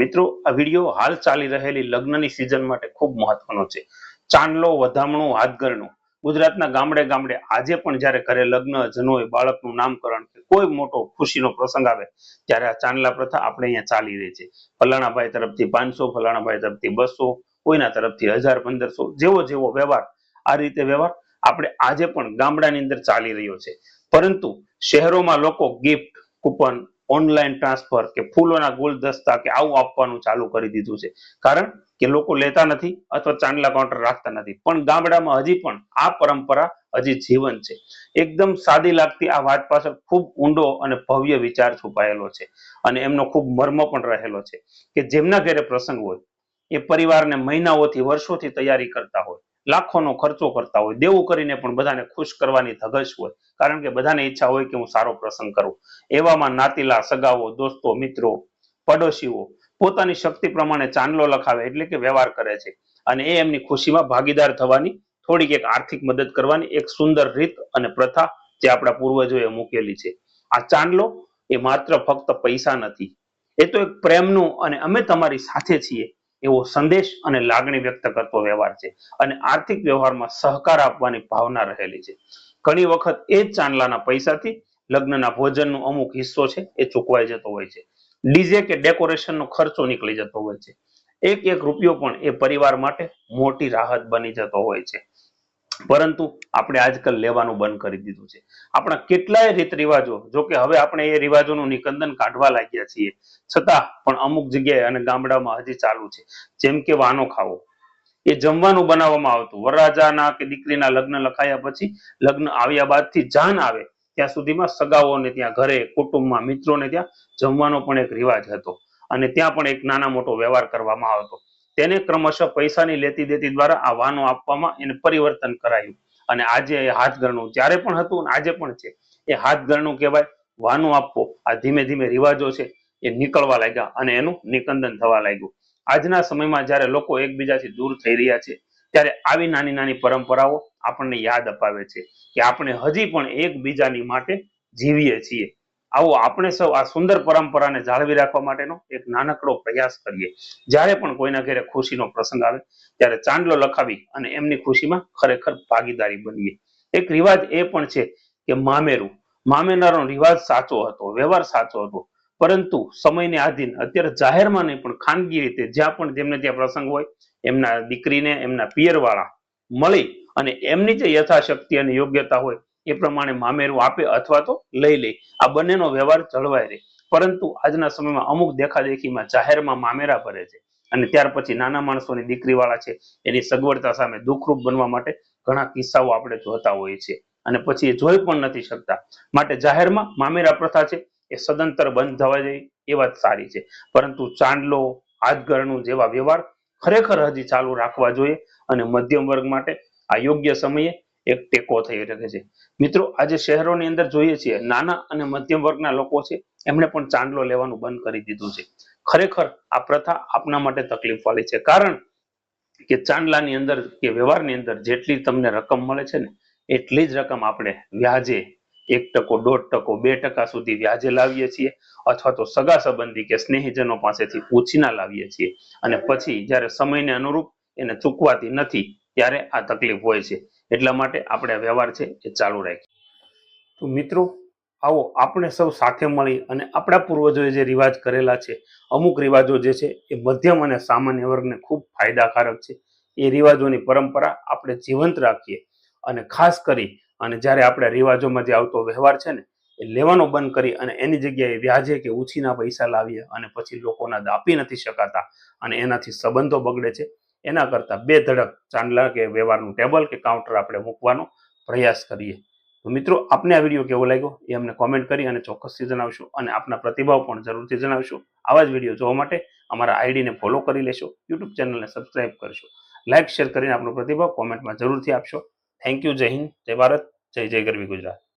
મિત્રો, આ વિડીયો હાલ ચાલી રહેલી લગ્નની સિઝન માટે ખૂબ મહત્વનો છે. ચાંદલો, વધામણું, હાથગરણું ગુજરાતના ગામડે ગામડે આજે પણ જ્યારે ઘરે લગ્ન, જનોઈ, બાળકનું નામકરણ કે કોઈ મોટો ખુશીનો પ્રસંગ આવે ત્યારે આ ચાંદલા પ્રથા આપણે અહીંયા ચાલી રહી છે. ફલાણા ભાઈ તરફથી 500, ફલાણા ભાઈ તરફથી 200, કોઈના તરફથી 1000, 1500, જેવો જેવો વ્યવહાર, આ રીતે વ્યવહાર આપણે આજે પણ ગામડાની અંદર ચાલી રહ્યો છે. પરંતુ શહેરોમાં લોકો ગિફ્ટ, કૂપન, ઓનલાઈન ટ્રાન્સફર કે ફૂલોના ગુલદસ્તા કે આવું આપવાનું ચાલુ કરી દીધું છે. કારણ કે લોકો લેતા નથી અથવા ચાંદલા કાઉન્ટર રાખતા નથી. પણ ગામડામાં હજી પણ આ પરંપરા હજી જીવંત છે. એકદમ સાદી લાગતી આ વાત પાછળ ખૂબ ઊંડો અને ભવ્ય વિચાર છુપાયેલો છે અને એમનો ખૂબ મર્મ પણ રહેલો છે કે જેમના ઘરે પ્રસંગ હોય એ પરિવારને મહિનાઓથી, વર્ષોથી તૈયારી કરતા હોય, લાખોનો ખર્ચો કરતા હોય, દેવું કરીને પણ બધાને ખુશ કરવાની ધગશ હોય. કારણ કે બધાને ઈચ્છા હોય કે હું સારો પ્રસંગ કરું. એવામાં નાતીલા, સગાઓ, દોસ્તો, મિત્રો, પડોશીઓ પોતાની શક્તિ પ્રમાણે ચાંદલો લખાવે એટલે કે વ્યવહાર કરે છે અને એ એમની ખુશીમાં ભાગીદાર થવાની, થોડીક એક આર્થિક મદદ કરવાની એક સુંદર રીત અને પ્રથા જે આપણા પૂર્વજોએ મૂકેલી છે. આ ચાંદલો એ માત્ર ફક્ત પૈસા નથી, એ તો એક પ્રેમનું અને અમે તમારી સાથે છીએ એવો સંદેશ અને લાગણી વ્યક્ત કરતો વ્યવહાર છે અને આર્થિક વ્યવહારમાં સહકાર આપવાની ભાવના રહેલી છે. ઘણી વખત એ જ ચાંદલાના પૈસાથી લગ્નના ભોજનનો અમુક હિસ્સો છે એ ચૂકવાઈ જતો હોય છે. ડીજે કે ડેકોરેશનનો ખર્ચો નીકળી જતો હોય છે. એક એક રૂપિયો પણ એ પરિવાર માટે મોટી રાહત બની જતો હોય છે. પરંતુ આપણે આજકાલ લેવાનું બંધ કરી દીધું છે. આપણા કેટલાય રીત રિવાજો, જો કે હવે આપણે એ રિવાજોનું નિકંદન કાઢવા લાગ્યા છીએ, છતાં પણ અમુક જગ્યાએ અને ગામડામાં હજી ચાલુ છે. જેમ કે વાનો ખાવો, એ જમવાનું બનાવવામાં આવતું. વરરાજાના કે દીકરીના લગ્ન લખાયા પછી લગ્ન આવ્યા બાદથી જાન આવે ત્યાં સુધીમાં સગાઓને ત્યાં ઘરે, કુટુંબમાં, મિત્રોને ત્યાં જમવાનો પણ એક રિવાજ હતો અને ત્યાં પણ એક નાના મોટો વ્યવહાર કરવામાં આવતો. તેને ક્રમશઃ પૈસાની લેતી દેતી દ્વારા આ વાનો આપવામાં એને પરિવર્તન કરાયું અને આજે એ હાથગરણું જ્યારે પણ હતું અને આજે પણ છે એ હાથગરણું કહેવાય. વાનું આપવો આ ધીમે ધીમે રિવાજો છે એ નીકળવા લાગ્યા અને એનું નિકંદન થવા લાગ્યું. આજના સમયમાં જ્યારે લોકો એકબીજાથી દૂર થઈ રહ્યા છે ત્યારે આવી નાની નાની પરંપરાઓ આપણને યાદ અપાવે છે કે આપણે હજી પણ એકબીજાની માટે જીવીએ છીએ. આવો આપણે સૌ આ સુંદર પરંપરાને જાળવી રાખવા માટેનો એક નાનકડો પ્રયાસ કરીએ. જ્યારે પણ કોઈના ઘરે ખુશીનો પ્રસંગ આવે ત્યારે ચાંદલો લખાવી અને એમની ખુશીમાં ખરેખર ભાગીદારી બનીએ. એક રિવાજ એ પણ છે કે મામેરું. મામેરાનો રિવાજ સાચો હતો, વ્યવહાર સાચો હતો, પરંતુ સમયને આધીન અત્યારે જાહેરમાં નહીં પણ ખાનગી રીતે જ્યાં પણ જેમને ત્યાં પ્રસંગ હોય એમના દીકરીને એમના પિયરવાળા મળી અને એમની જે યથાશક્તિ અને યોગ્યતા હોય એ પ્રમાણે મામેરું આપે અથવા તો લઈ લે. આ બંનેનો વ્યવહાર જળવાય રહે. પરંતુ આજના સમયમાં અમુક દેખાદેખીમાં જાહેરમાં મામેરા ભરે છે અને ત્યાર પછી નાના માણસોની દીકરીવાળા છે એની સગવડતા સામે દુઃખરૂપ બનવા માટે ઘણા કિસ્સાઓ આપણે જોતા હોઈએ છીએ અને પછી એ જોઈ પણ નથી શકતા. માટે જાહેરમાં મામેરા પ્રથા છે એ સદંતર બંધ થવા જોઈએ એ વાત સારી છે. પરંતુ ચાંદલો, હાથગરણું જેવા વ્યવહાર ખરેખર હજી ચાલુ રાખવા જોઈએ અને મધ્યમ વર્ગ માટે આ યોગ્ય સમયે એક ટેકો થઈ શકે છે. મિત્રો, આજે શહેરોની અંદર જોઈએ છીએ નાના અને મધ્યમ વર્ગના લોકો છે એમણે પણ ચાંદલો લેવાનું બંધ કરી દીધું છે. ખરેખર આ પ્રથા આપના માટે તકલીફ વાળી છે. કારણ કે ચાંદલાની અંદર કે વ્યવહારની અંદર જેટલી તમને રકમ મળે છે ને એટલી જ રકમ આપણે વ્યાજે 1%, 1.5%, 2% સુધી વ્યાજે લાવીએ છીએ અથવા તો સગા સંબંધી કે સ્નેહીજનો પાસેથી ઉછીના લાવીએ છીએ અને પછી જ્યારે સમયને અનુરૂપ એને ચૂકવાતી નથી ત્યારે આ તકલીફ હોય છે. એટલા માટે આપણે વ્યવહાર છે એ ચાલુ રાખીએ. તો મિત્રો, આવો આપણે સૌ સાથે મળી અને આપણા પૂર્વજોએ જે રિવાજ કરેલા છે, અમુક રિવાજો જે છે એ મધ્યમ અને સામાન્ય વર્ગને ખૂબ ફાયદાકારક છે. એ રિવાજોની પરંપરા આપણે જીવંત રાખીએ અને ખાસ કરી અને જ્યારે આપણે રિવાજોમાં જે આવતો વ્યવહાર છે ને એ લેવાનો બંધ કરી અને એની જગ્યાએ વ્યાજે કે ઉછીના પૈસા લાવીએ અને પછી લોકોના આપી નથી શકાતા અને એનાથી સંબંધો બગડે છે, એના કરતાં બે ધડક ચાંદલા કે વ્યવહારનું ટેબલ કે કાઉન્ટર આપણે મૂકવાનો પ્રયાસ કરીએ. તો મિત્રો, આપને આ વિડીયો કેવો લાગ્યો એ અમને કોમેન્ટ કરી અને ચોક્કસથી જણાવશો અને આપના પ્રતિભાવ પણ જરૂરથી જણાવશો. આવા જ વિડીયો જોવા માટે અમારા આઈડીને ફોલો કરી લેશો, યુટ્યુબ ચેનલને સબસ્ક્રાઇબ કરશો, લાઇક શેર કરીને આપણો પ્રતિભાવ કોમેન્ટમાં જરૂરથી આપશો. Thank you. જય હિન્દ, જય ભારત, જય જય ગરવી ગુજરાત.